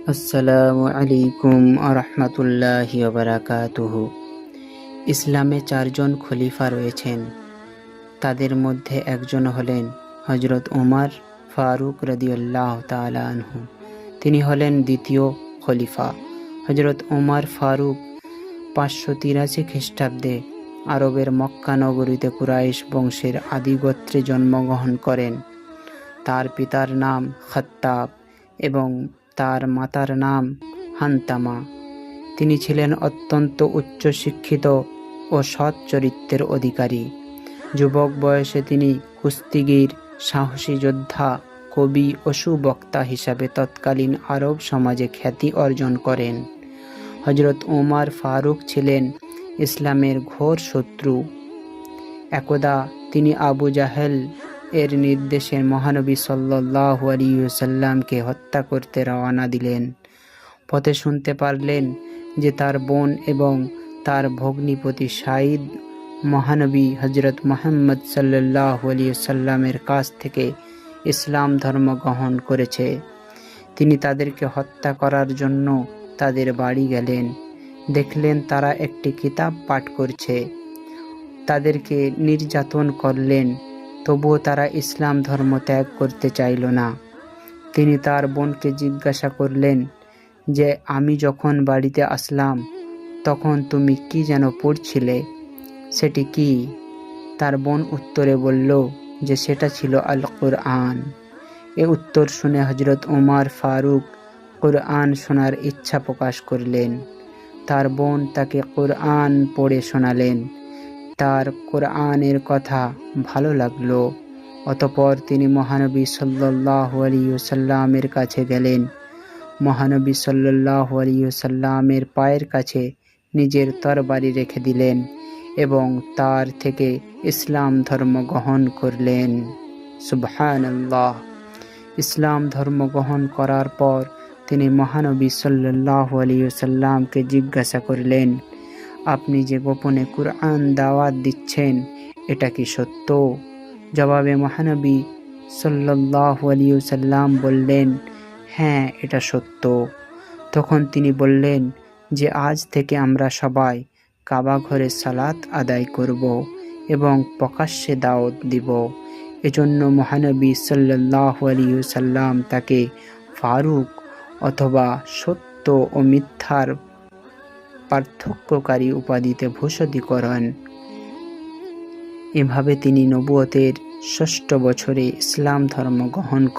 আসসালামু আলাইকুম আরহামাতুল্লাহি ওয়া বারাকাতুহু। ইসলামে 4 জন খলিফা রয়েছেন। তাদের মধ্যে একজন হলেন হযরত ওমর ফারুক রাদিয়াল্লাহু তাআলা আনহু। তিনি হলেন দ্বিতীয় খলিফা। হযরত ওমর ফারুক 583 খ্রিস্টাব্দে আরবের মক্কা নগরীতে কুরাইশ বংশের আদিগোত্রে জন্মগ্রহণ করেন। তার পিতার নাম খাত্তাব এবং তার মাতার নাম হান্তামা। তিনি ছিলেন অত্যন্ত উচ্চশিক্ষিত ও সৎ চরিত্রের অধিকারী। যুবক বয়সে তিনি কুস্তিগীর, সাহসী যোদ্ধা, কবি ও সুবক্তা হিসাবে তৎকালীন আরব সমাজে খ্যাতি অর্জন করেন। হযরত ওমর ফারুক ছিলেন ইসলামের ঘোর শত্রু। একদা তিনি আবু জাহেল এর নির্দেশে মহানবী সাল্লাল্লাহু আলাইহি ওয়াসাল্লামকে হত্যা করতে রওনা দিলেন। পথে শুনতে পারলেন যে তার বোন এবং তার ভগ্নিপতি সাঈদ মহানবী হযরত মুহাম্মদ সাল্লাল্লাহু আলাইহি ওয়াসাল্লামের কাছ থেকে ইসলাম ধর্ম গ্রহণ করেছে। তিনি তাদেরকে হত্যা করার জন্য তাদের বাড়ি গেলেন। দেখলেন তারা একটি কিতাব পাঠ করছে। তাদেরকে নির্যাতন করলেন, তবুও তারা ইসলাম ধর্ম ত্যাগ করতে চাইল না। তিনি তার বোনকে জিজ্ঞাসা করলেন যে, আমি যখন বাড়িতে আসলাম তখন তুমি কি যেন পড়ছিলে, সেটি কি? তার বোন উত্তরে বলল যে সেটা ছিল আল কুরআন। এ উত্তর শুনে হযরত ওমর ফারুক কুরআন শোনার ইচ্ছা প্রকাশ করলেন। তার বোন তাকে কুরআন পড়ে শোনালেন। তার কুরআনের কথা ভালো লাগলো। অতঃপর তিনি মহানবী সাল্লাল্লাহু আলাইহি ওয়াসাল্লামের কাছে গেলেন। মহানবী সাল্লাল্লাহু আলাইহি ওয়াসাল্লামের পায়ের কাছে নিজের তরবারি রেখে দিলেন এবং তার থেকে ইসলাম ধর্ম গ্রহণ করলেন। সুবহানাল্লাহ। ইসলাম ধর্ম গ্রহণ করার পর তিনি মহানবী সাল্লাল্লাহু আলাইহি ওয়াসাল্লামকে জিজ্ঞাসা করলেন, আপনি যে গোপনে কুরআন দাওয়াত দিচ্ছেন, এটা কি সত্য? জবাবে মহানবী সাল্লাল্লাহু আলাইহি ওয়াসাল্লাম বললেন, হ্যাঁ, এটা সত্য। তখন তিনি বললেন যে আজ থেকে আমরা সবাই কাবা ঘরে সালাত আদায় করব এবং প্রকাশ্যে দাওয়াত দিব। এজন্য মহানবী সাল্লাল্লাহু আলাইহি ওয়াসাল্লাম তাকে ফারুক অথবা সত্য ও মিথ্যার পার্থক্যকারী উপাধিতে ভূষিত করেন। এভাবে তিনি নবুয়তের 6ষ্ঠ বছরে ইসলাম ধর্ম গ্রহণ করেন।